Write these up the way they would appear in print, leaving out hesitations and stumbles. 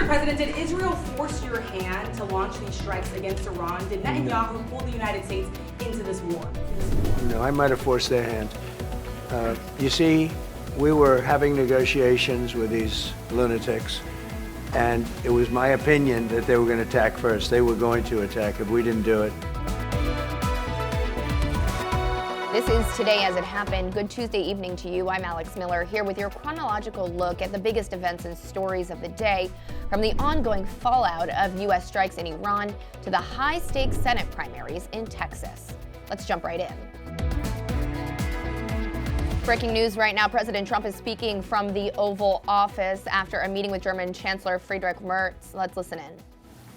Mr. President, did Israel force your hand to launch these strikes against Iran? Did Netanyahu pull the United States into this war? No, I might have forced their hand. You see, we were having negotiations with these lunatics, and it was my opinion that they were going to attack first. They were going to attack if we didn't do it. This is Today As It Happened. Good Tuesday evening to you. I'm Alex Miller, here with your chronological look at the biggest events and stories of the day, from the ongoing fallout of U.S. strikes in Iran to the high-stakes Senate primaries in Texas. Let's jump right in. Breaking news right now, President Trump is speaking from the Oval Office after a meeting with German Chancellor Friedrich Merz. Let's listen in.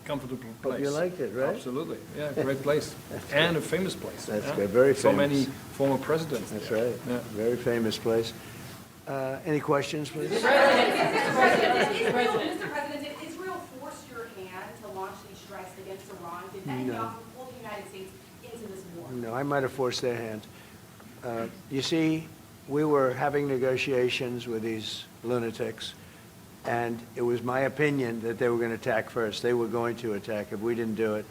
Comfortable place. You liked it, right? Absolutely. Yeah, great place. And a famous place. That's yeah. good. Very famous. So many former presidents. That's there. right. Yeah. Very famous place. Any questions, please? Mr. President, did Israel force your hand to launch these strikes against Iran? Did Netanyahu pull the United States into this war? No, I might have forced their hand. You see, we were having negotiations with these lunatics, and it was my opinion that they were going to attack first. They were going to attack. If we didn't do it,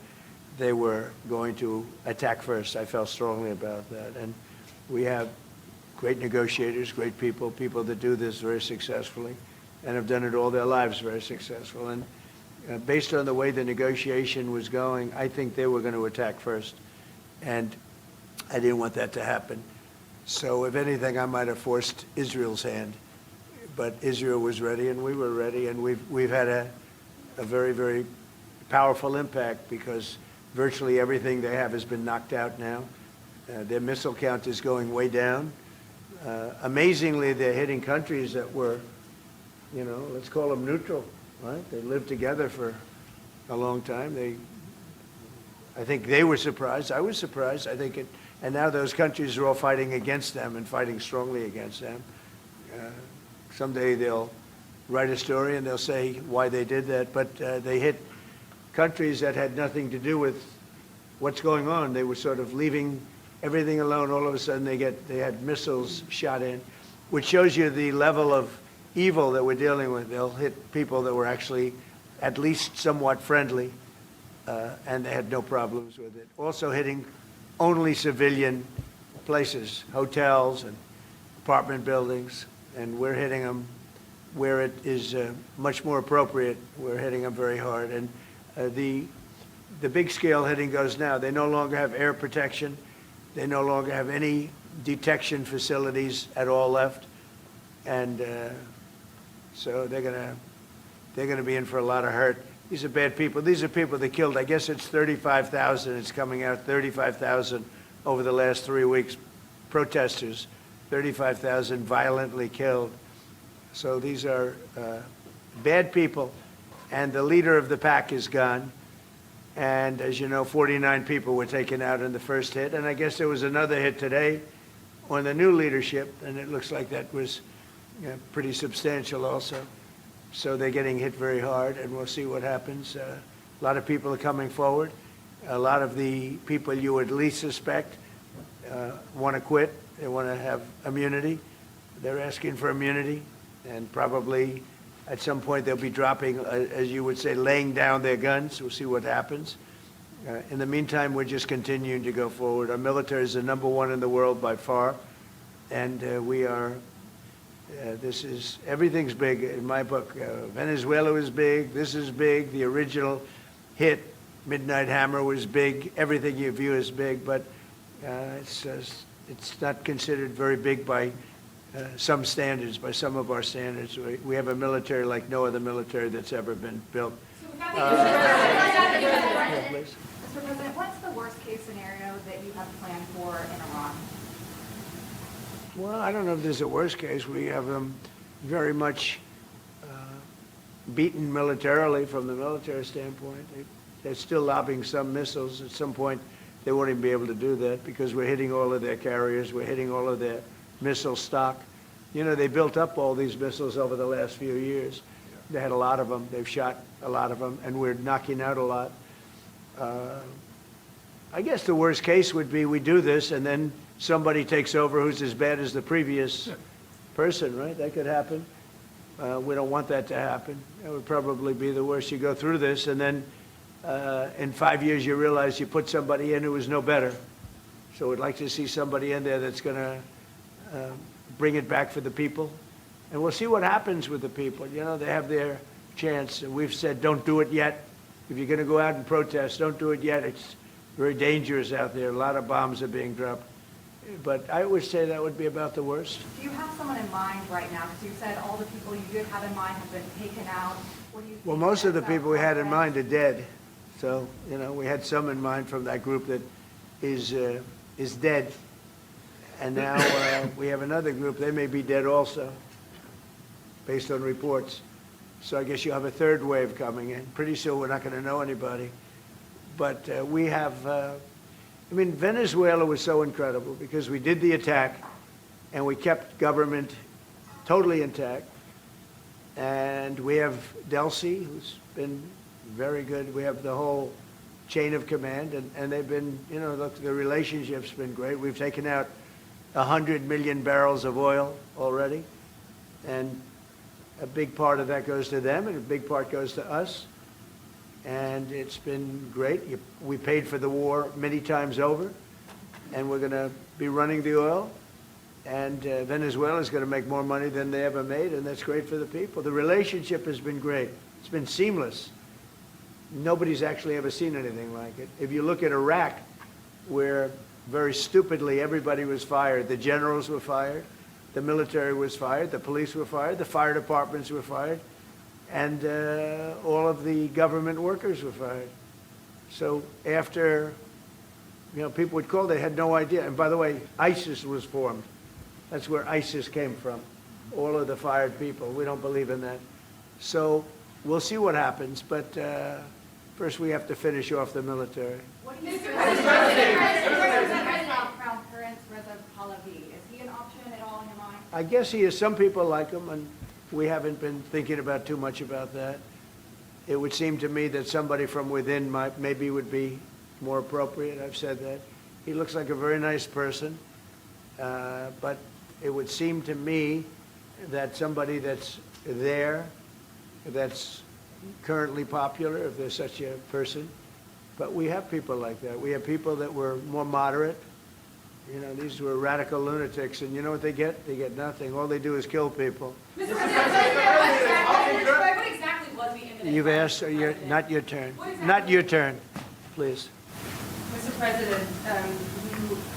they were going to attack first. I felt strongly about that. And we have great negotiators, great people, people that do this very successfully and have done it all their lives very successful. And based on the way the negotiation was going, I think they were going to attack first. And I didn't want that to happen. So if anything, I might have forced Israel's hand. But Israel was ready, and we were ready, and we've had a very, very powerful impact because virtually everything they have has been knocked out now. Their missile count is going way down. Amazingly, they're hitting countries that were, let's call them neutral, right? They lived together for a long time. I think they were surprised. I was surprised. And now those countries are all fighting against them and fighting strongly against them. Someday they'll write a story and they'll say why they did that, but they hit countries that had nothing to do with what's going on. They were sort of leaving everything alone. All of a sudden they had missiles shot in, which shows you the level of evil that we're dealing with. They'll hit people that were actually at least somewhat friendly, and they had no problems with it. Also hitting only civilian places, hotels and apartment buildings. And we're hitting them where it is much more appropriate. We're hitting them very hard. And the big scale hitting goes now. They no longer have air protection. They no longer have any detection facilities at all left. And so they're gonna be in for a lot of hurt. These are bad people. These are people that killed. I guess it's 35,000. It's coming out 35,000 over the last 3 weeks. Protesters. 35,000 violently killed. So these are bad people, and the leader of the pack is gone. And as you know, 49 people were taken out in the first hit, and I guess there was another hit today on the new leadership, and it looks like that was pretty substantial also. So they're getting hit very hard, and we'll see what happens. A lot of people are coming forward. A lot of the people you would least suspect want to quit. They want to have immunity. They're asking for immunity, and probably at some point they'll be dropping, as you would say, laying down their guns. We'll see what happens. In the meantime, we're just continuing to go forward. Our military is the #1 in the world by far, and we are, everything's big in my book. Venezuela was big, this is big, the original hit, Midnight Hammer, was big, everything you view is big, but it's not considered very big by some standards, by some of our standards. We have a military like no other military that's ever been built. Mr. President, what's the worst case scenario that you have planned for in Iran? Well, I don't know if there's a worst case. We have them very much beaten militarily from the military standpoint. They're still lobbing some missiles. At some point, they won't even be able to do that because we're hitting all of their carriers. We're hitting all of their missile stock. They built up all these missiles over the last few years. They had a lot of them. They've shot a lot of them, and we're knocking out a lot. I guess the worst case would be we do this, and then somebody takes over who's as bad as the previous person, right? That could happen. We don't want that to happen. It would probably be the worst. You go through this, and then in 5 years you realize you put somebody in who was no better. So we'd like to see somebody in there that's going to bring it back for the people. And we'll see what happens with the people. You know, they have their chance. And we've said, don't do it yet. If you're going to go out and protest, don't do it yet. It's very dangerous out there. A lot of bombs are being dropped. But I would say that would be about the worst. Do you have someone in mind right now? Because you said all the people you did have in mind have been taken out. What do you think? Well, most of the about people we had in Homeland? mind are dead. So, you know, we had some in mind from that group that is dead. And now we have another group, they may be dead also, based on reports. So I guess you have a third wave coming in. Pretty soon we're not going to know anybody. But we have, I mean, Venezuela was so incredible because we did the attack and we kept government totally intact. And we have Delcy, who's been very good. We have the whole chain of command, and they've been, you know, look, the relationship's been great. We've taken out 100 million barrels of oil already, and a big part of that goes to them, and a big part goes to us. And it's been great. We paid for the war many times over, and we're going to be running the oil. And Venezuela is going to make more money than they ever made, and that's great for the people. The relationship has been great. It's been seamless. Nobody's actually ever seen anything like it. If you look at Iraq, where very stupidly everybody was fired, the generals were fired, the military was fired, the police were fired, the fire departments were fired, and all of the government workers were fired. So after, you know, people would call, they had no idea. And by the way, ISIS was formed. That's where ISIS came from, all of the fired people. We don't believe in that. So we'll see what happens, but first we have to finish off the military. What do you think President, about Crown Prince Reza Pahlavi? Is he an option at all in your mind? I guess he is. Some people like him, and we haven't been thinking about too much about that. It would seem to me that somebody from within maybe would be more appropriate. I've said that. He looks like a very nice person, but it would seem to me that somebody that's there, that's currently popular, if there's such a person. But we have people like that. We have people that were more moderate. You know, these were radical lunatics, and you know what they get? They get nothing. All they do is kill people. Mr. President, what exactly was the imminent? You've asked, not your turn. Not your turn, please. Mr. President,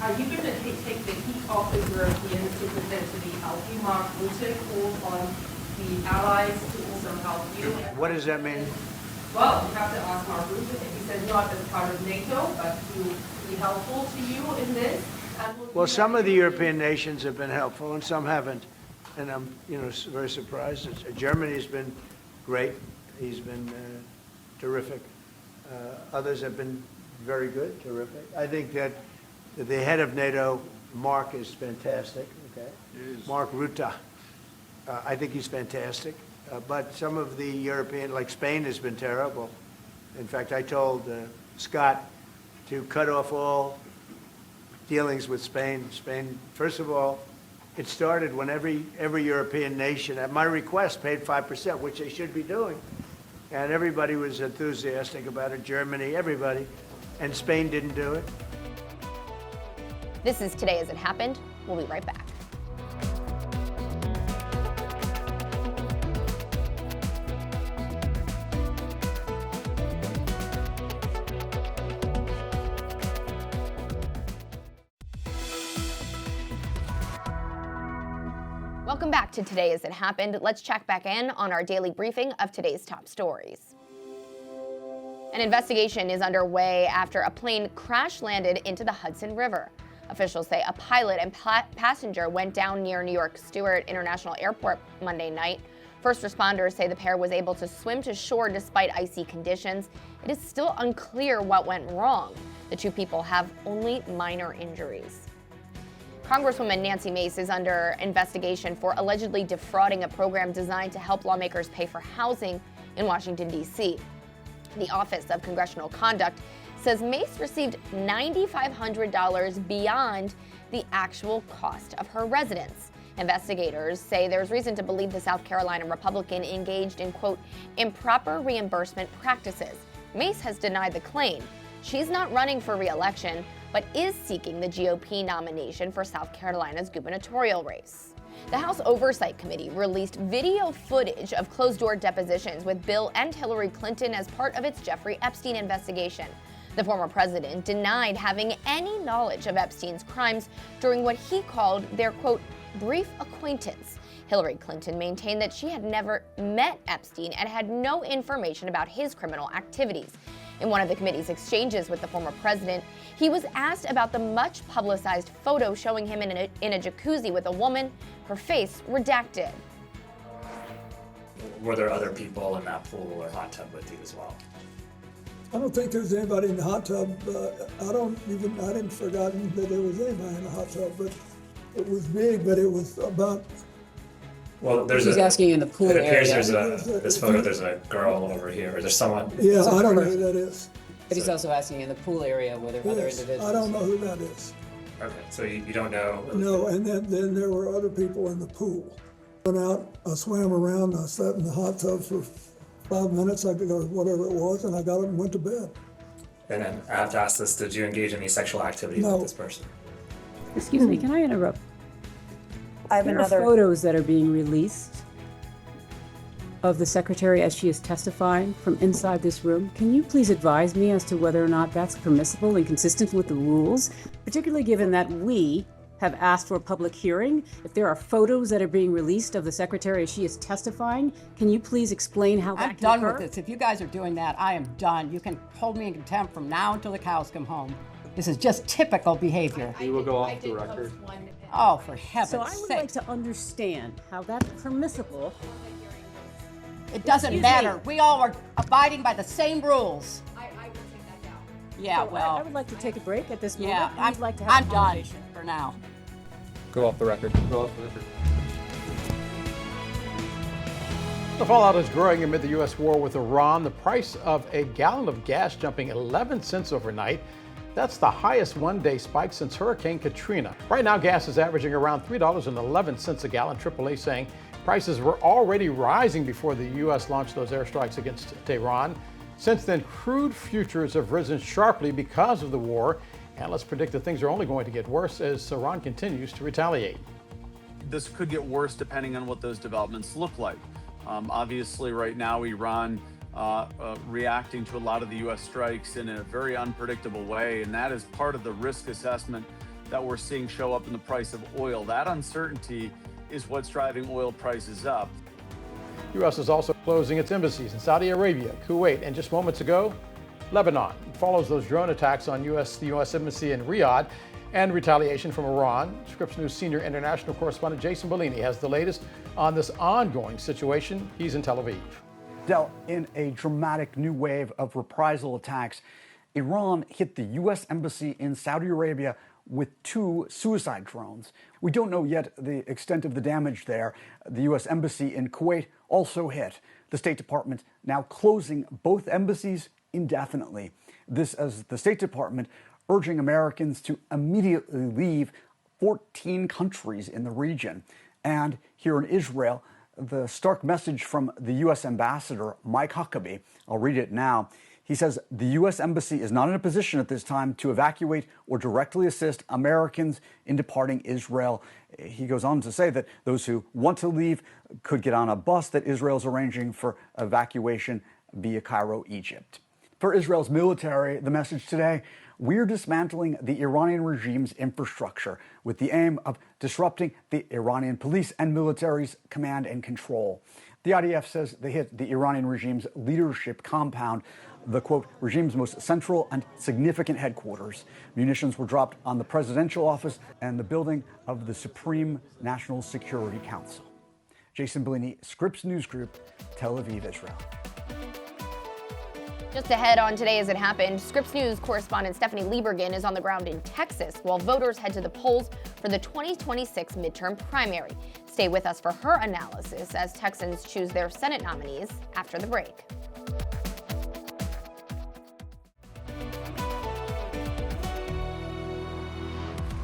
are you going to take the heat off the Europeans to pretend to be help you? Mark Rutte called on the allies to also help you. What does that mean? Well, you have to ask Mark Rutte if he said not as part of NATO, but to be helpful to you in this. Well, some of the European nations have been helpful and some haven't. And I'm, you know, very surprised. Germany's been great. He's been terrific. Others have been very good, terrific. I think that the head of NATO, Mark, is fantastic. Okay, Mark Rutte. I think he's fantastic. But some of the European, like Spain, has been terrible. In fact, I told Scott to cut off all dealings with Spain. Spain, first of all, it started when every European nation, at my request, paid 5%, which they should be doing. And everybody was enthusiastic about it, Germany, everybody. And Spain didn't do it. This is Today as It Happened. We'll be right back. Welcome back to Today as It Happened. Let's check back in on our daily briefing of today's top stories. An investigation is underway after a plane crash landed into the Hudson River. Officials say a pilot and passenger went down near New York Stewart International Airport Monday night. First responders say the pair was able to swim to shore despite icy conditions. It is still unclear what went wrong. The two people have only minor injuries. Congresswoman Nancy Mace is under investigation for allegedly defrauding a program designed to help lawmakers pay for housing in Washington, D.C. The Office of Congressional Conduct says Mace received $9,500 beyond the actual cost of her residence. Investigators say there's reason to believe the South Carolina Republican engaged in, quote, improper reimbursement practices. Mace has denied the claim. She's not running for re-election, but is seeking the GOP nomination for South Carolina's gubernatorial race. The House Oversight Committee released video footage of closed-door depositions with Bill and Hillary Clinton as part of its Jeffrey Epstein investigation. The former president denied having any knowledge of Epstein's crimes during what he called their, quote, brief acquaintance. Hillary Clinton maintained that she had never met Epstein and had no information about his criminal activities. In one of the committee's exchanges with the former president, he was asked about the much-publicized photo showing him in a jacuzzi with a woman, her face redacted. Were there other people in that pool or hot tub with you as well? I don't think there's anybody in the hot tub. I didn't forgotten that there was anybody in the hot tub, but it was big, but it was about. Well, He's asking in the pool It appears area. this photo, there's a girl over here, or there's someone. Yeah, I don't know who that is. But he's also asking in the pool area whether other Yes, individuals. I don't know who that is. Okay, so you don't know? No, and then there were other people in the pool. Went out, I swam around, I sat in the hot tub for 5 minutes, or whatever it was, and I got up and went to bed. And then I have to ask this, did you engage in any sexual activity No. with this person? Excuse me, can I interrupt? I have There another. are photos that are being released of the secretary as she is testifying from inside this room. Can you please advise me as to whether or not that's permissible and consistent with the rules, particularly given that we have asked for a public hearing? If there are photos that are being released of the secretary as she is testifying, can you please explain how that I'm can done occur? with this. If you guys are doing that, I am done. You can hold me in contempt from now until the cows come home. This is just typical behavior. We will go off the record. Oh, for heaven's So I would like sake. to understand how that's permissible. It doesn't Excuse matter. me. We all are abiding by the same rules. I will take that down. Yeah, So I well, would like to take a break at this moment. yeah, I'd I'm, like to have I'm a done conversation. for now. Go off the record. Go off the record. The fallout is growing amid the U.S. war with Iran. The price of a gallon of gas jumping 11 cents overnight. That's the highest one-day spike since Hurricane Katrina. Right now, gas is averaging around $3.11 a gallon. AAA saying prices were already rising before the U.S. launched those airstrikes against Tehran. Since then, crude futures have risen sharply because of the war. Analysts predict that things are only going to get worse as Iran continues to retaliate. This could get worse depending on what those developments look like. Obviously, right now, Iran reacting to a lot of the U.S. strikes in a very unpredictable way, and that is part of the risk assessment that we're seeing show up in the price of oil. That uncertainty is what's driving oil prices up. The U.S. is also closing its embassies in Saudi Arabia, Kuwait, and just moments ago, Lebanon. It follows those drone attacks on the U.S. Embassy in Riyadh and retaliation from Iran. Scripps News senior international correspondent Jason Bellini has the latest on this ongoing situation. He's in Tel Aviv. Del, in a dramatic new wave of reprisal attacks, Iran hit the U.S. Embassy in Saudi Arabia with 2 suicide drones. We don't know yet the extent of the damage there. The U.S. Embassy in Kuwait also hit. The State Department now closing both embassies indefinitely. This as the State Department urging Americans to immediately leave 14 countries in the region. And here in Israel, the stark message from the U.S. Ambassador, Mike Huckabee, I'll read it now. He says the U.S. Embassy is not in a position at this time to evacuate or directly assist Americans in departing Israel. He goes on to say that those who want to leave could get on a bus that Israel's arranging for evacuation via Cairo, Egypt. For Israel's military, the message today, we're dismantling the Iranian regime's infrastructure with the aim of disrupting the Iranian police and military's command and control. The IDF says they hit the Iranian regime's leadership compound, the, quote, regime's most central and significant headquarters. Munitions were dropped on the presidential office and the building of the Supreme National Security Council. Jason Bellini, Scripps News Group, Tel Aviv, Israel. Just ahead on Today As It Happened, Scripps News correspondent Stephanie Liebergen is on the ground in Texas while voters head to the polls for the 2026 midterm primary. Stay with us for her analysis as Texans choose their Senate nominees after the break.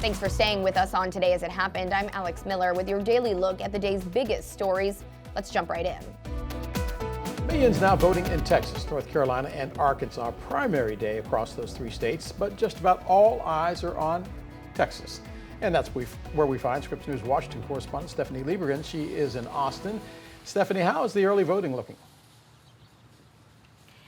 Thanks for staying with us on Today As It Happened. I'm Alex Miller with your daily look at the day's biggest stories. Let's jump right in. Millions now voting in Texas, North Carolina, and Arkansas. Primary day across those three states, but just about all eyes are on Texas. And that's where we find Scripps News Washington correspondent Stephanie Liebergen. She is in Austin. Stephanie, how is the early voting looking?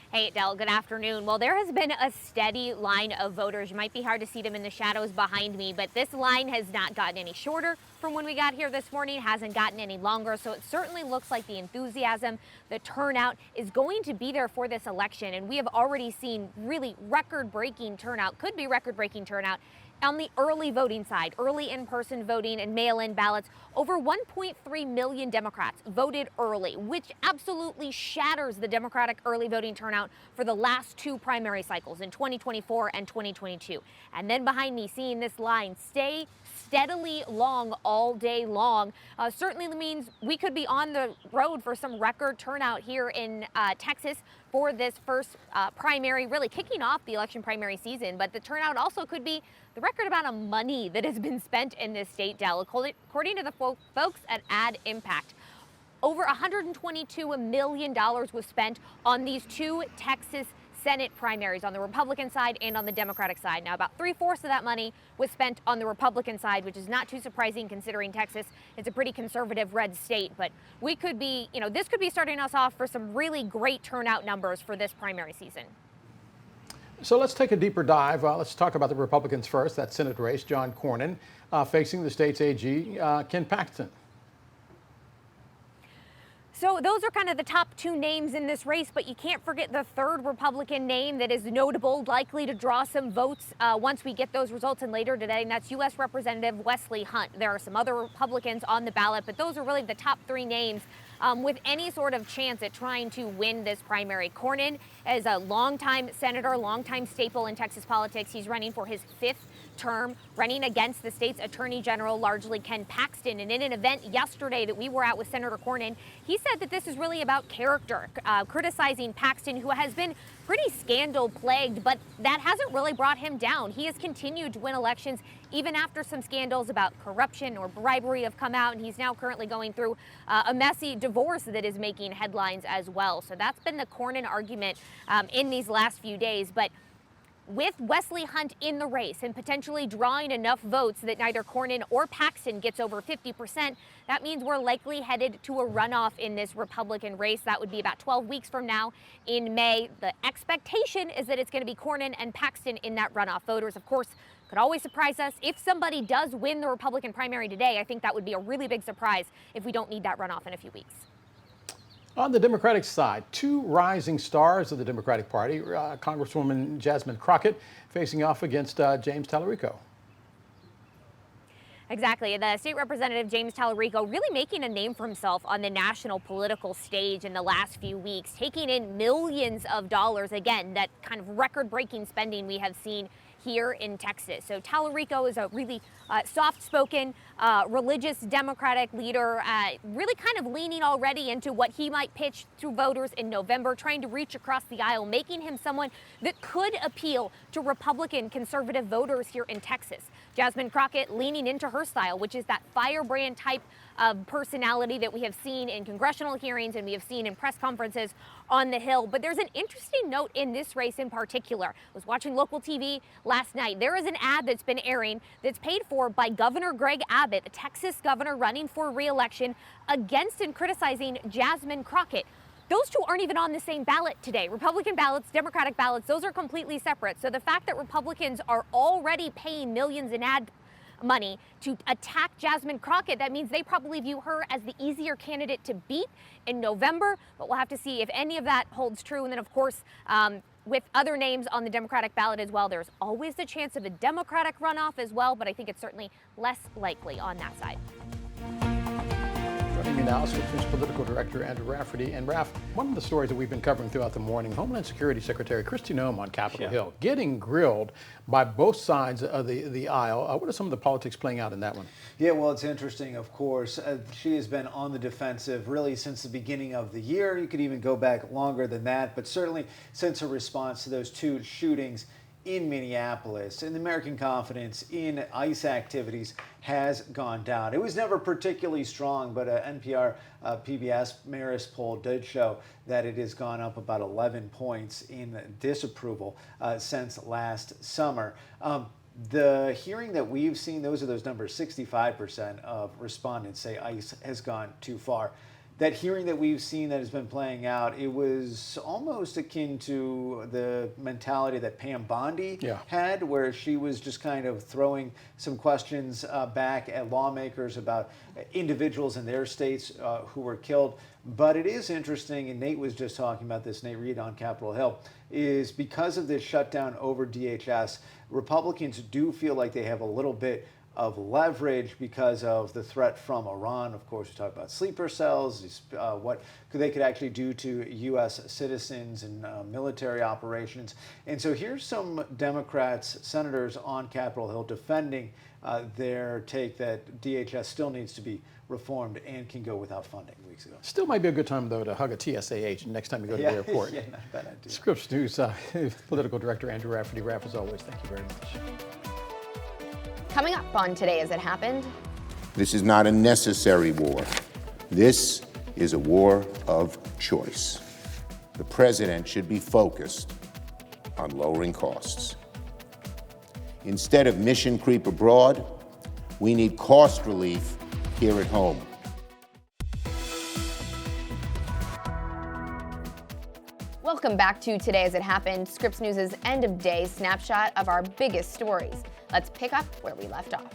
Hey, Del, good afternoon. Well, there has been a steady line of voters. You might be hard to see them in the shadows behind me, but this line has not gotten any shorter from when we got here this morning. It hasn't gotten any longer, so it certainly looks like the enthusiasm, the turnout is going to be there for this election. And we have already seen really record-breaking turnout, could be record-breaking turnout on the early voting side, early in-person voting and mail-in ballots. Over 1.3 million Democrats voted early, which absolutely shatters the Democratic early voting turnout for the last two primary cycles in 2024 and 2022. And then behind me, seeing this line stay steadily long all day long certainly means we could be on the road for some record turnout here in Texas for this first primary, really kicking off the election primary season. But the turnout also could be the record amount of money that has been spent in this state, Del. According to the folks at Ad Impact, over $122 million was spent on these two Texas Senate primaries on the Republican side and on the Democratic side. Now, about 3/4 of that money was spent on the Republican side, which is not too surprising considering Texas is a pretty conservative red state. But we could be, this could be starting us off for some really great turnout numbers for this primary season. So let's take a deeper dive. Let's talk about the Republicans first. That Senate race, John Cornyn facing the state's AG, Ken Paxton. So those are kind of the top two names in this race, but you can't forget the third Republican name that is notable, likely to draw some votes once we get those results in later today, and that's U.S. Representative Wesley Hunt. There are some other Republicans on the ballot, but those are really the top three names with any sort of chance at trying to win this primary. Cornyn is a longtime senator, longtime staple in Texas politics. He's running for his fifth term, running against the state's attorney general, largely Ken Paxton. And in an event yesterday that we were at with Senator Cornyn, he said that this is really about character, criticizing Paxton, who has been pretty scandal plagued, but that hasn't really brought him down. He has continued to win elections even after some scandals about corruption or bribery have come out, and he's now currently going through a messy divorce that is making headlines as well. So that's been the Cornyn argument in these last few days. But with Wesley Hunt in the race and potentially drawing enough votes that neither Cornyn or Paxton gets over 50%, that means we're likely headed to a runoff in this Republican race. That would be about 12 weeks from now in May. The expectation is that it's going to be Cornyn and Paxton in that runoff. Voters, of course, could always surprise us. If somebody does win the Republican primary today, I think that would be a really big surprise if we don't need that runoff in a few weeks. On the Democratic side, two rising stars of the Democratic Party, Congresswoman Jasmine Crockett facing off against James Tallarico. Exactly. The state representative, James Tallarico, really making a name for himself on the national political stage in the last few weeks, taking in millions of dollars. Again, that kind of record-breaking spending we have seen here in Texas. So Tallarico is a really soft-spoken, religious Democratic leader, really kind of leaning already into what he might pitch to voters in November, trying to reach across the aisle, making him someone that could appeal to Republican conservative voters here in Texas. Jasmine Crockett leaning into her style, which is that firebrand type of personality that we have seen in congressional hearings and we have seen in press conferences on the Hill. But there's an interesting note in this race in particular. I was watching local TV last night. There is an ad that's been airing that's paid for by Governor Greg Abbott, the Texas governor running for re-election, against and criticizing Jasmine Crockett. Those two aren't even on the same ballot today. Republican ballots, Democratic ballots, those are completely separate. So the fact that Republicans are already paying millions in ad money to attack Jasmine Crockett, that means they probably view her as the easier candidate to beat in November. But we'll have to see if any of that holds true. And then, of course, with other names on the Democratic ballot as well, there's always the chance of a Democratic runoff as well, but I think it's certainly less likely on that side. Joining me now, Scripps Political Director Andrew Rafferty. And Raf, one of the stories that we've been covering throughout the morning, Homeland Security Secretary Kristi Noem on Capitol Hill, getting grilled by both sides of the aisle. What are some of the politics playing out in that one? Yeah, well, it's interesting, of course. She has been on the defensive really since the beginning of the year. You could even go back longer than that, but certainly since her response to those two shootings in Minneapolis, and the American confidence in ICE activities has gone down. It was never particularly strong, but an NPR PBS Marist poll did show that it has gone up about 11 points in disapproval since last summer. The hearing that we've seen, those are those numbers, 65% of respondents say ICE has gone too far. That hearing that we've seen that has been playing out, it was almost akin to the mentality that Pam Bondi had, where she was just kind of throwing some questions back at lawmakers about individuals in their states who were killed. But it is interesting, and Nate was just talking about this, Nate Reed on Capitol Hill, is because of this shutdown over DHS, Republicans do feel like they have a little bit of leverage because of the threat from Iran. Of course, we talk about sleeper cells, what they could actually do to U.S. citizens and military operations. And so here's some Democrats, senators on Capitol Hill defending their take that DHS still needs to be reformed and can go without funding weeks ago. Still might be a good time, though, to hug a TSA agent next time you go to the airport. Yeah, not a bad idea. Scripps News political director Andrew Rafferty. Raff, as always, thank you very much. Coming up on Today as It Happened. This is not a necessary war. This is a war of choice. The president should be focused on lowering costs. Instead of mission creep abroad, we need cost relief here at home. Welcome back to Today as It Happened, Scripps News' end of day snapshot of our biggest stories. Let's pick up where we left off.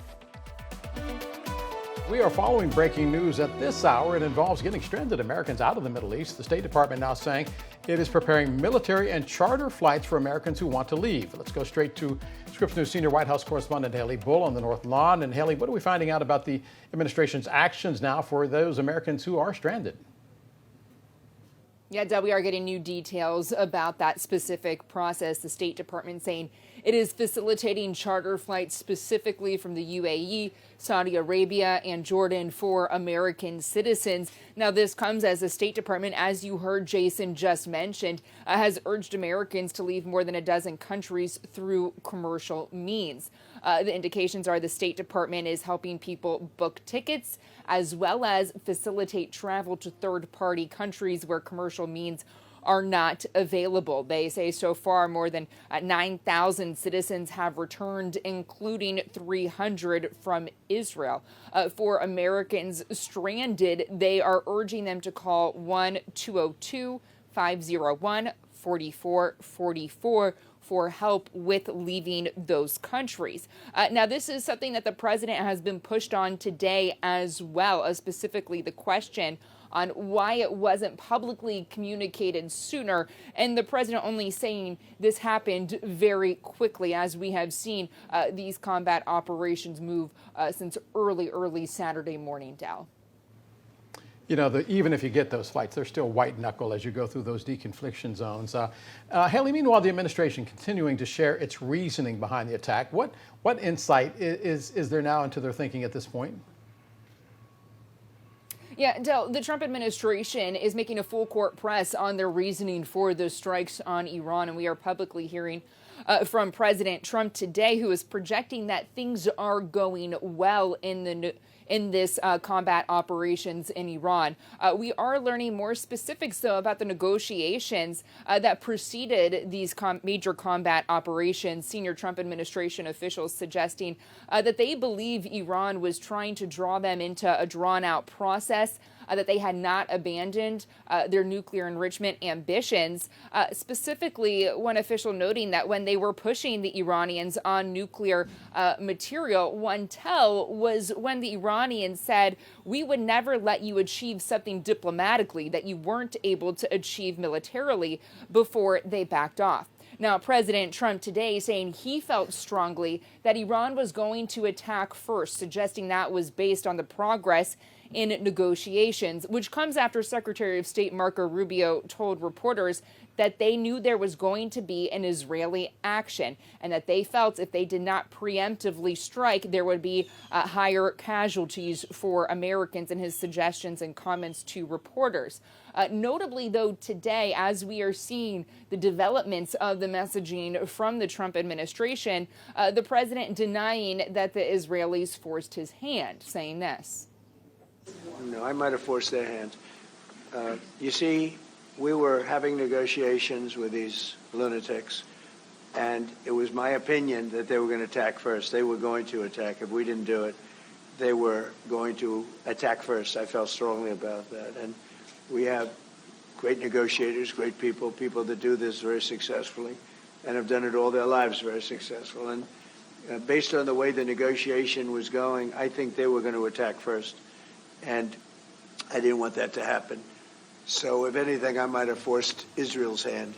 We are following breaking news at this hour. It involves getting stranded Americans out of the Middle East. The State Department now saying it is preparing military and charter flights for Americans who want to leave. Let's go straight to Scripps News senior White House correspondent Haley Bull on the North Lawn. And Haley, what are we finding out about the administration's actions now for those Americans who are stranded? Yeah, Deb, we are getting new details about that specific process. The State Department saying it is facilitating charter flights specifically from the UAE, Saudi Arabia, and Jordan for American citizens. Now, this comes as the State Department, as you heard Jason just mentioned, has urged Americans to leave more than a dozen countries through commercial means. The indications are the State Department is helping people book tickets as well as facilitate travel to third-party countries where commercial means are not available. They say so far more than 9,000 citizens have returned, including 300 from Israel. For Americans stranded, they are urging them to call 1-202-501-4444 for help with leaving those countries. Now, this is something that the president has been pushed on today as well, specifically the question on why it wasn't publicly communicated sooner, and the president only saying this happened very quickly, as we have seen these combat operations move since early Saturday morning, Dal. You know, even if you get those flights, they're still white knuckle as you go through those deconfliction zones. Haley, meanwhile, the administration continuing to share its reasoning behind the attack. What insight is there now into their thinking at this point? Yeah, Del, the Trump administration is making a full court press on their reasoning for the strikes on Iran, and we are publicly hearing from President Trump today, who is projecting that things are going well in this combat operations in Iran. We are learning more specifics, though, about the negotiations that preceded these major combat operations. Senior Trump administration officials suggesting that they believe Iran was trying to draw them into a drawn-out process, that they had not abandoned their nuclear enrichment ambitions. Specifically, one official noting that when they were pushing the Iranians on nuclear material, one tell was when the Iranians said, "We would never let you achieve something diplomatically that you weren't able to achieve militarily," before they backed off. Now, President Trump today saying he felt strongly that Iran was going to attack first, suggesting that was based on the progress in negotiations, which comes after Secretary of State Marco Rubio told reporters that they knew there was going to be an Israeli action and that they felt if they did not preemptively strike, there would be higher casualties for Americans, in his suggestions and comments to reporters. Notably, though, today, as we are seeing the developments of the messaging from the Trump administration, the president denying that the Israelis forced his hand, saying this. No, I might have forced their hand. You see, we were having negotiations with these lunatics, and it was my opinion that they were going to attack first. They were going to attack. If we didn't do it, they were going to attack first. I felt strongly about that. And we have great negotiators, great people, people that do this very successfully and have done it all their lives very successful. And based on the way the negotiation was going, I think they were going to attack first. And I didn't want that to happen. So if anything, I might have forced Israel's hand.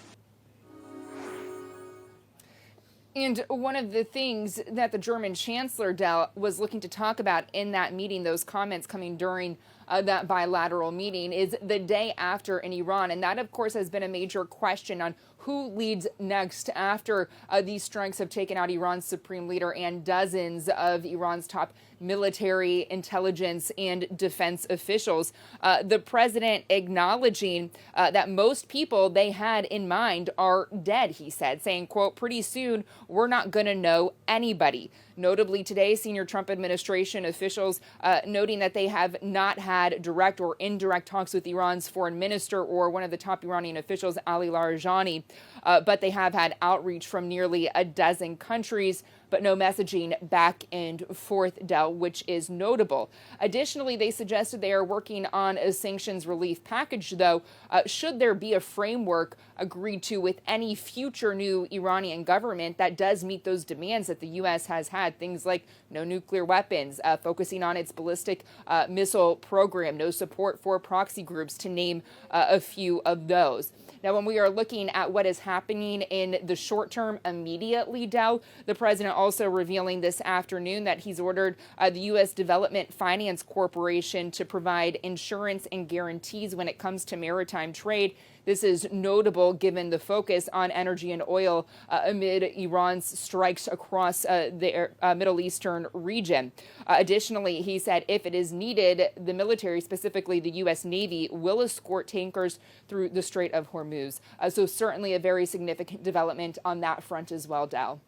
And one of the things that the German Chancellor, Dell, was looking to talk about in that meeting, those comments coming during that bilateral meeting, is the day after in Iran. And that, of course, has been a major question on who leads next after these strikes have taken out Iran's supreme leader and dozens of Iran's top military, intelligence, and defense officials. The president acknowledging that most people they had in mind are dead, he said, saying, quote, pretty soon we're not going to know anybody. Notably today, senior Trump administration officials noting that they have not had direct or indirect talks with Iran's foreign minister or one of the top Iranian officials, Ali Larijani, but they have had outreach from nearly a dozen countries, but no messaging back and forth, Dell, which is notable. Additionally, they suggested they are working on a sanctions relief package, though, should there be a framework agreed to with any future new Iranian government that does meet those demands that the U.S. has had, things like no nuclear weapons, focusing on its ballistic missile program, no support for proxy groups, to name a few of those. Now, when we are looking at what is happening in the short term immediately, Dow, the president also revealing this afternoon that he's ordered the U.S. Development Finance Corporation to provide insurance and guarantees when it comes to maritime trade. This is notable given the focus on energy and oil amid Iran's strikes across the Middle Eastern region. Additionally, he said if it is needed, the military, specifically the U.S. Navy, will escort tankers through the Strait of Hormuz. So certainly a very significant development on that front as well, Dow.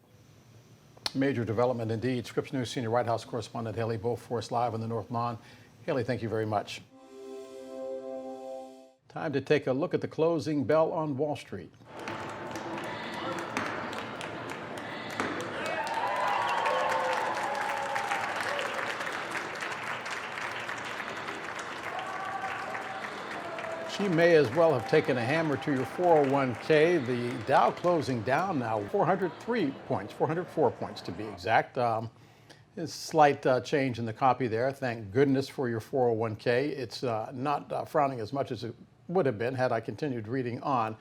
Major development indeed. Scripps News senior White House correspondent Haley Beauforce live on the North Lawn. Haley, thank you very much. Time to take a look at the closing bell on Wall Street. She may as well have taken a hammer to your 401k. The Dow closing down now 403 points, 404 points to be exact. A slight change in the copy there. Thank goodness for your 401k. It's not frowning as much as it would have been had I continued reading on.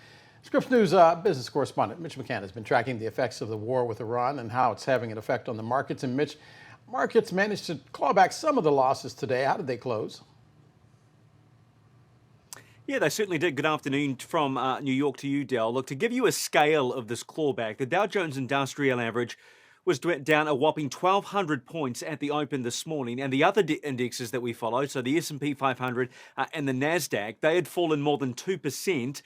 Scripps News business correspondent Mitch McCann has been tracking the effects of the war with Iran and how it's having an effect on the markets. And Mitch, markets managed to claw back some of the losses today. How did they close? Yeah, they certainly did. Good afternoon from New York to you, Dell. Look, to give you a scale of this clawback, the Dow Jones Industrial Average was down a whopping 1,200 points at the open this morning, and the other indexes that we follow, so the S&P 500 and the NASDAQ, they had fallen more than 2%.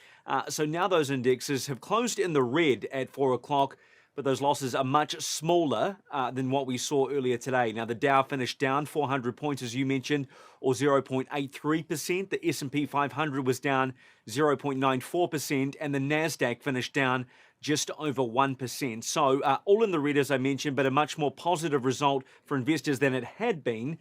So now those indexes have closed in the red at 4 o'clock, but those losses are much smaller than what we saw earlier today. Now, the Dow finished down 400 points, as you mentioned, or 0.83%. The S&P 500 was down 0.94%, and the NASDAQ finished down just over 1%. So all in the red, as I mentioned, but a much more positive result for investors than it had been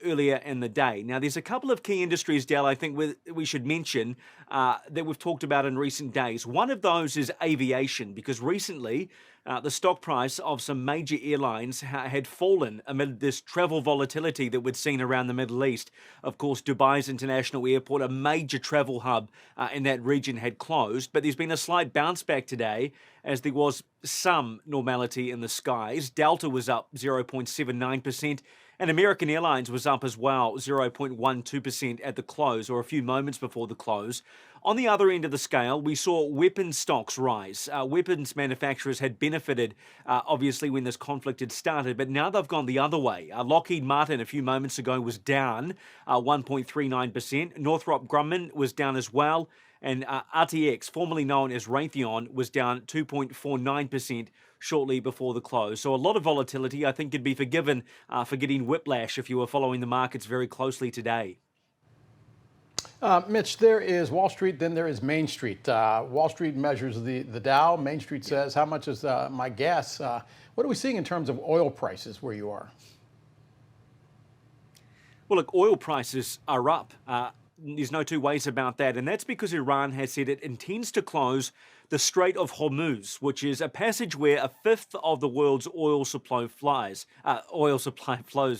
earlier in the day. Now, there's a couple of key industries, Dell, I think we should mention that we've talked about in recent days. One of those is aviation, because recently the stock price of some major airlines had fallen amid this travel volatility that we'd seen around the Middle East. Of course, Dubai's international airport, a major travel hub in that region, had closed, but there's been a slight bounce back today as there was some normality in the skies. Delta was up 0.79%. And American Airlines was up as well, 0.12% at the close, or a few moments before the close. On the other end of the scale, we saw weapons stocks rise. Weapons manufacturers had benefited, obviously, when this conflict had started, but now they've gone the other way. Lockheed Martin a few moments ago was down 1.39%. Northrop Grumman was down as well. And RTX, formerly known as Raytheon, was down 2.49% shortly before the close. So a lot of volatility. I think you'd be forgiven for getting whiplash if you were following the markets very closely today. Mitch, there is Wall Street, then there is Main Street. Wall Street measures the Dow. Main Street says, how much is my gas? What are we seeing in terms of oil prices where you are? Well, look, oil prices are up. There's no two ways about that. And that's because Iran has said it intends to close the Strait of Hormuz, which is a passage where a fifth of the world's oil supply flows,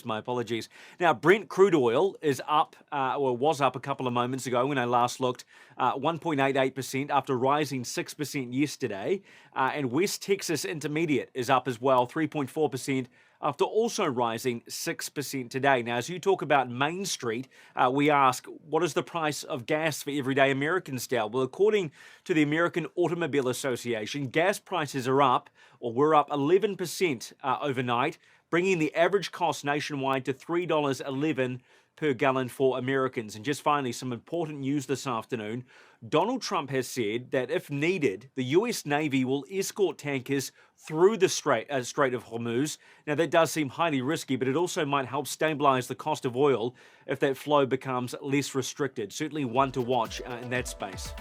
my apologies. Now, Brent crude oil is up, or was up a couple of moments ago when I last looked, 1.88% after rising 6% yesterday. And West Texas Intermediate is up as well, 3.4%. After also rising 6% today. Now, as you talk about Main Street, we ask, what is the price of gas for everyday Americans, Dale? Well, according to the American Automobile Association, gas prices are up, or were up 11% overnight, bringing the average cost nationwide to $3.11 per gallon for Americans. And just finally, some important news this afternoon. Donald Trump has said that if needed, the U.S. Navy will escort tankers through the Strait of Hormuz. Now, that does seem highly risky, but it also might help stabilize the cost of oil if that flow becomes less restricted. Certainly one to watch in that space.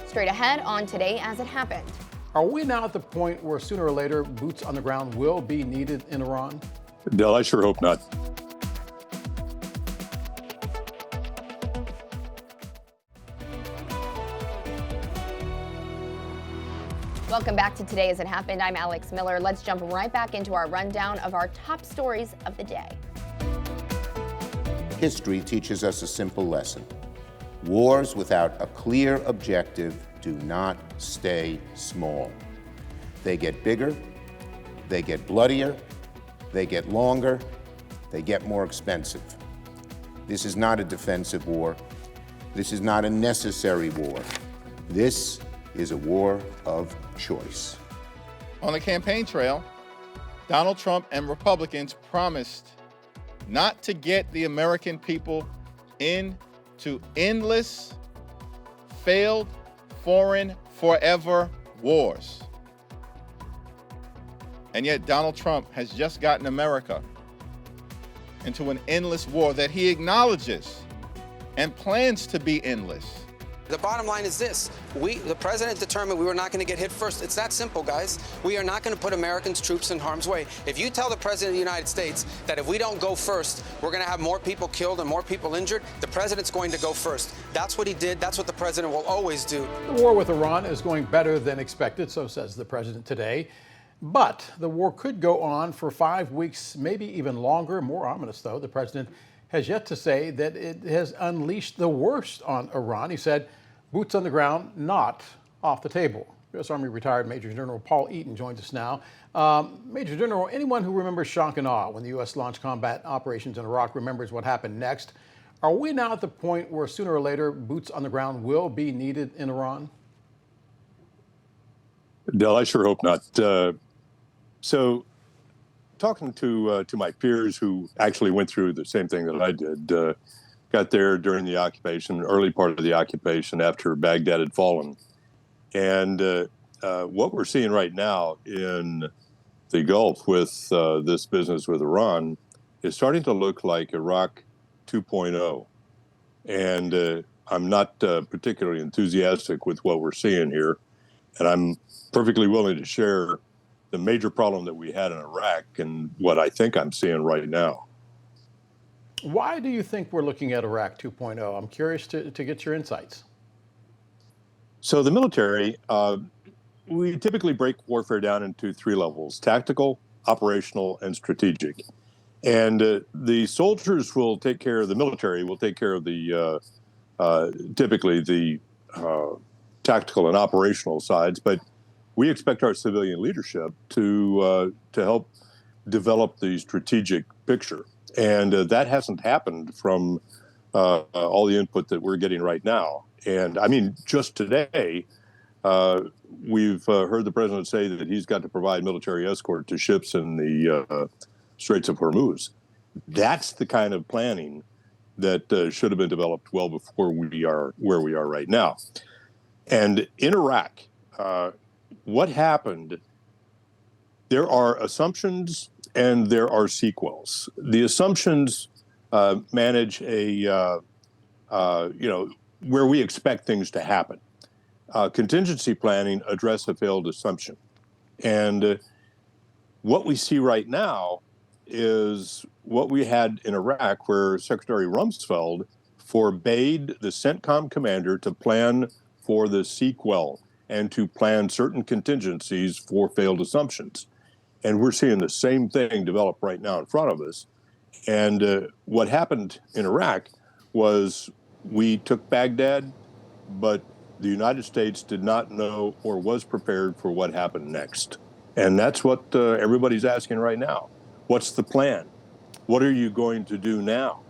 Straight ahead on Today As It Happened. Are we now at the point where sooner or later boots on the ground will be needed in Iran? Del, I sure hope not. Welcome back to Today As It Happened. I'm Alex Miller. Let's jump right back into our rundown of our top stories of the day. History teaches us a simple lesson. Wars without a clear objective do not stay small. They get bigger, they get bloodier, they get longer, they get more expensive. This is not a defensive war. This is not a necessary war. This is a war of choice. On the campaign trail, Donald Trump and Republicans promised not to get the American people into endless, failed, foreign, forever wars. And yet Donald Trump has just gotten America into an endless war that he acknowledges and plans to be endless. The bottom line is this. The president determined we were not going to get hit first. It's that simple, guys. We are not going to put Americans' troops in harm's way. If you tell the president of the United States that if we don't go first, we're going to have more people killed and more people injured, the president's going to go first. That's what he did. That's what the president will always do. The war with Iran is going better than expected, so says the president today. But the war could go on for 5 weeks, maybe even longer. More ominous, though. The president has yet to say that it has unleashed the worst on Iran. He said, boots on the ground, not off the table. U.S. Army retired Major General Paul Eaton joins us now. Major General, anyone who remembers shock and awe when the U.S. launched combat operations in Iraq remembers what happened next. Are we now at the point where sooner or later boots on the ground will be needed in Iran? Del, I sure hope not. So talking to my peers who actually went through the same thing that I did, got there during the occupation, early part of the occupation after Baghdad had fallen. And what we're seeing right now in the Gulf with this business with Iran is starting to look like Iraq 2.0. And I'm not particularly enthusiastic with what we're seeing here. And I'm perfectly willing to share the major problem that we had in Iraq and what I think I'm seeing right now. Why do you think we're looking at Iraq 2.0? I'm curious to get your insights. So the military, we typically break warfare down into 3 levels: tactical, operational, and strategic. And the soldiers will take care of, the military will take care of the, typically the tactical and operational sides, but we expect our civilian leadership to help develop the strategic picture. And that hasn't happened from all the input that we're getting right now. And I mean, just today, we've heard the president say that he's got to provide military escort to ships in the Straits of Hormuz. That's the kind of planning that should have been developed well before we are where we are right now. And in Iraq, what happened, there are assumptions and there are sequels. The assumptions manage a, where we expect things to happen. Contingency planning address a failed assumption. And what we see right now is what we had in Iraq, where Secretary Rumsfeld forbade the CENTCOM commander to plan for the sequel and to plan certain contingencies for failed assumptions. And we're seeing the same thing develop right now in front of us. And what happened in Iraq was we took Baghdad, but the United States did not know or was prepared for what happened next. And that's what everybody's asking right now. What's the plan? What are you going to do now?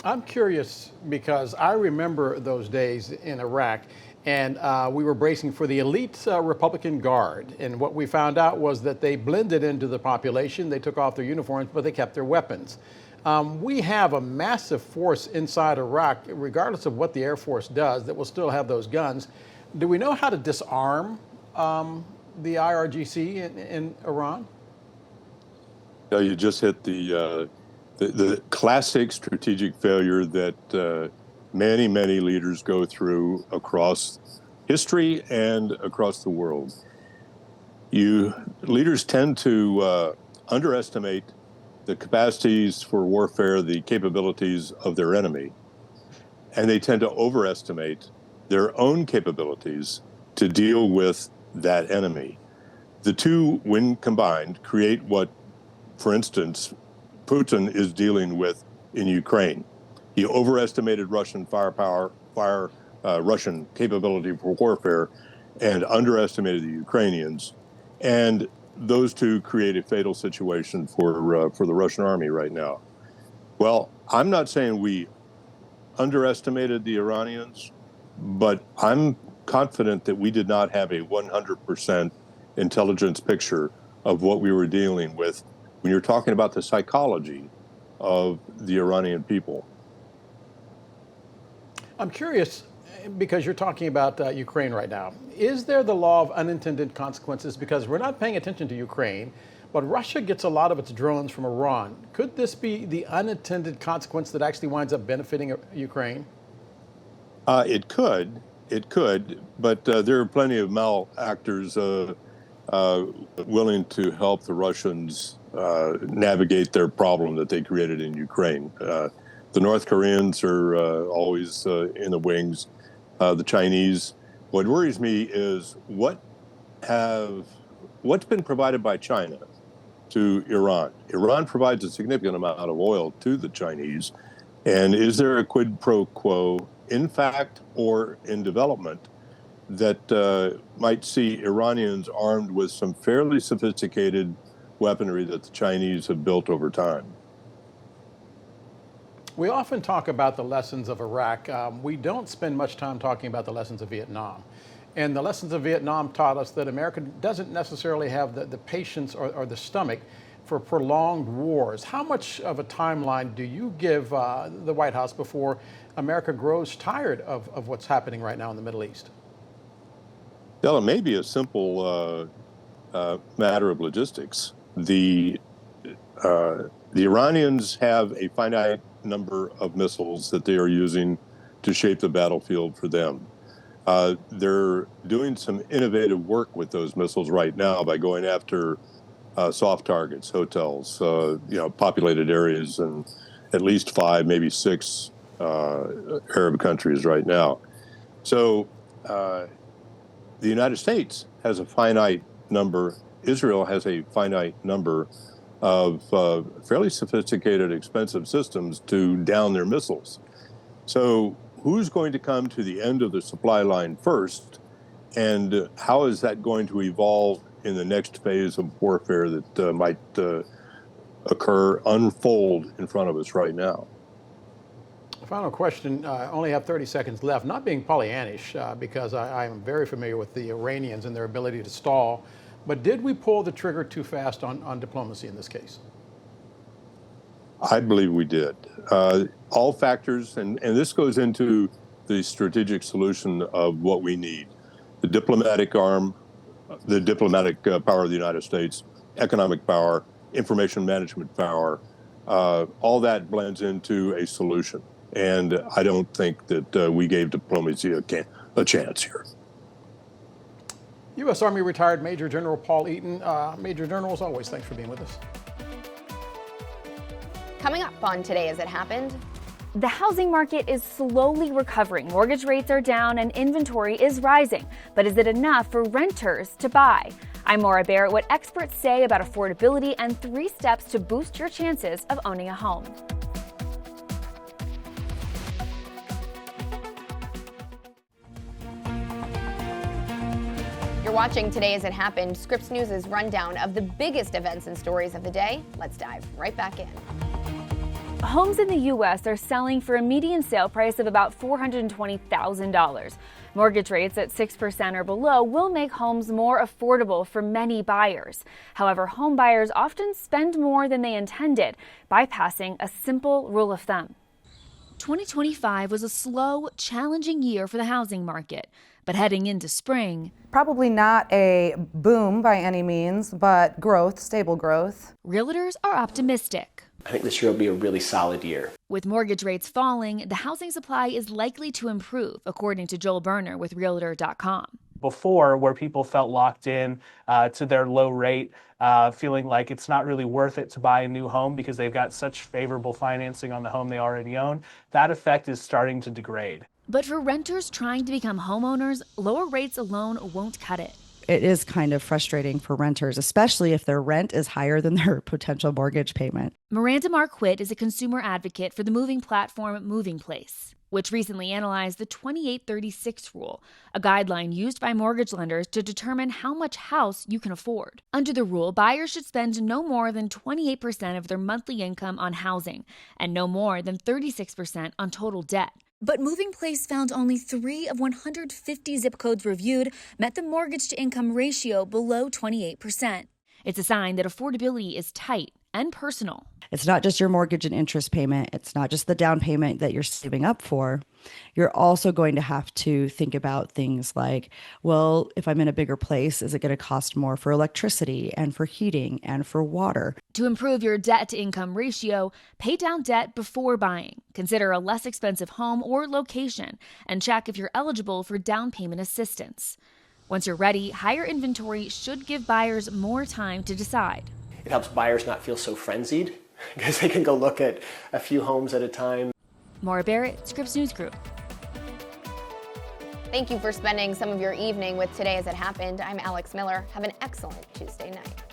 I'm curious because I remember those days in Iraq, and we were bracing for the elite Republican Guard. And what we found out was that they blended into the population. They took off their uniforms, but they kept their weapons. We have a massive force inside Iraq, regardless of what the Air Force does, that will still have those guns. Do we know how to disarm the IRGC in Iran? You just hit the classic strategic failure that many, many leaders go through across history and across the world. Leaders tend to underestimate the capacities for warfare, the capabilities of their enemy, and they tend to overestimate their own capabilities to deal with that enemy. The two, when combined, create what, for instance, Putin is dealing with in Ukraine. He overestimated Russian firepower, Russian capability for warfare, and underestimated the Ukrainians. And those two create a fatal situation for the Russian army right now. Well, I'm not saying we underestimated the Iranians, but I'm confident that we did not have a 100% intelligence picture of what we were dealing with when you're talking about the psychology of the Iranian people. I'm curious, because you're talking about Ukraine right now. Is there the law of unintended consequences? Because we're not paying attention to Ukraine, but Russia gets a lot of its drones from Iran. Could this be the unintended consequence that actually winds up benefiting Ukraine? It could, but there are plenty of malactors willing to help the Russians navigate their problem that they created in Ukraine. The North Koreans are always in the wings. The Chinese. What worries me is what's been provided by China to Iran. Iran provides a significant amount of oil to the Chinese. And is there a quid pro quo, in fact or in development, that might see Iranians armed with some fairly sophisticated weaponry that the Chinese have built over time? We often talk about the lessons of Iraq. We don't spend much time talking about the lessons of Vietnam. And the lessons of Vietnam taught us that America doesn't necessarily have the patience or the stomach for prolonged wars. How much of a timeline do you give the White House before America grows tired of what's happening right now in the Middle East? Well, it may be a simple matter of logistics. The Iranians have a finite number of missiles that they are using to shape the battlefield for them. They're doing some innovative work with those missiles right now by going after soft targets, hotels, populated areas in at least 5, maybe 6 Arab countries right now. So the United States has a finite number, Israel has a finite number of fairly sophisticated, expensive systems to down their missiles. So who's going to come to the end of the supply line first, and how is that going to evolve in the next phase of warfare that might unfold in front of us right now. Final question. I only have 30 seconds left. Not being Pollyannish, because I am very familiar with the Iranians and their ability to stall, but did we pull the trigger too fast on diplomacy in this case? I believe we did. All factors, and this goes into the strategic solution of what we need. The diplomatic arm, the diplomatic power of the United States, economic power, information management power, all that blends into a solution. And I don't think that we gave diplomacy a chance here. U.S. Army retired Major General Paul Eaton. Major General, as always, thanks for being with us. Coming up on Today As It Happened. The housing market is slowly recovering. Mortgage rates are down and inventory is rising. But is it enough for renters to buy? I'm Maura Barrett. What experts say about affordability and 3 steps to boost your chances of owning a home. You're watching Today As It Happened, Scripps News' rundown of the biggest events and stories of the day. Let's dive right back in. Homes in the U.S. are selling for a median sale price of about $420,000. Mortgage rates at 6% or below will make homes more affordable for many buyers. However, home buyers often spend more than they intended, bypassing a simple rule of thumb. 2025 was a slow, challenging year for the housing market. But heading into spring, probably not a boom by any means, but growth, stable growth. Realtors are optimistic. I think this year will be a really solid year. With mortgage rates falling, the housing supply is likely to improve, according to Joel Berner with Realtor.com. Before, where people felt locked in to their low rate, feeling like it's not really worth it to buy a new home because they've got such favorable financing on the home they already own, that effect is starting to degrade. But for renters trying to become homeowners, lower rates alone won't cut it. It is kind of frustrating for renters, especially if their rent is higher than their potential mortgage payment. Miranda Marquette is a consumer advocate for the moving platform Moving Place, which recently analyzed the 2836 rule, a guideline used by mortgage lenders to determine how much house you can afford. Under the rule, buyers should spend no more than 28% of their monthly income on housing and no more than 36% on total debt. But Moving Place found only 3 of 150 zip codes reviewed met the mortgage-to-income ratio below 28%. It's a sign that affordability is tight and personal. It's not just your mortgage and interest payment. It's not just the down payment that you're saving up for. You're also going to have to think about things like, well, if I'm in a bigger place, is it going to cost more for electricity and for heating and for water? To improve your debt-to-income ratio, pay down debt before buying. Consider a less expensive home or location, and check if you're eligible for down payment assistance. Once you're ready, higher inventory should give buyers more time to decide. It helps buyers not feel so frenzied because they can go look at a few homes at a time. Maura Barrett, Scripps News Group. Thank you for spending some of your evening with Today As It Happened. I'm Alex Miller. Have an excellent Tuesday night.